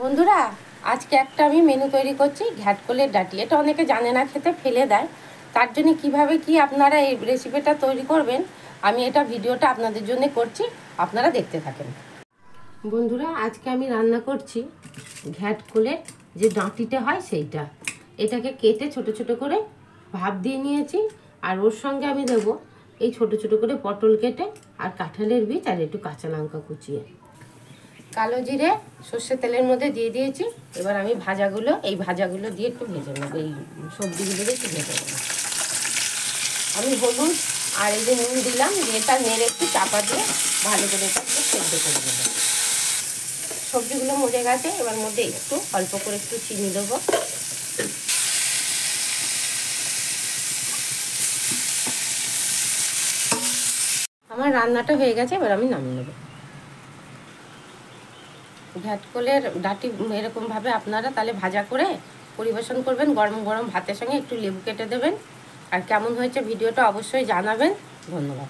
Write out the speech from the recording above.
বন্ধুরা, আজকে একটা আমি মেনু তৈরি করছি ঘ্যাটকলের ডাঁটি। এটা অনেকে জানে না, খেতে ফেলে দেয়। তার জন্য কিভাবে কি আপনারা এই রেসিপিটা তৈরি করবেন, আমি এটা ভিডিওটা আপনাদের জন্য করছি, আপনারা দেখতে থাকেন। বন্ধুরা, আজকে আমি রান্না করছি ঘ্যাটকলের যে ডাঁটিটা হয় সেইটা। এটাকে কেটে ছোট ছোট করে ভাপ দিয়ে নিয়েছি। আর ওর সঙ্গে আমি দেবো এই ছোট ছোট করে পটল কেটে, আর কাঁঠালের বীজ, আর একটু কাঁচা লঙ্কা কুচিয়ে। কালো জিরে সর্ষের তেলের মধ্যে দিয়ে দিয়েছি। এবার আমি এই ভাজাগুলো দিয়ে একটু ভেজে নেবো, এই সবজিগুলো দিয়ে একটু ভেজে নেবো। আমি হলুদ আর এই যে নুন দিলাম, দিয়ে এটা নেড়ে একটু চাপা দিয়ে ভালো করে এটা একটু সেদ্ধ করে দেবো। সবজিগুলো মজে গেছে, এবার মধ্যে একটু অল্প করে একটু চিনি দেবো। আমার রান্নাটা হয়ে গেছে, এবার আমি নামিয়ে নেবো। ঘ্যাটকলের ডাঁটি এরকমভাবে আপনারা তাহলে ভাজা করে পরিবেশন করবেন গরম গরম ভাতের সঙ্গে। একটু লেবু কেটে দেবেন। আর কেমন হয়েছে ভিডিওটা অবশ্যই জানাবেন। ধন্যবাদ।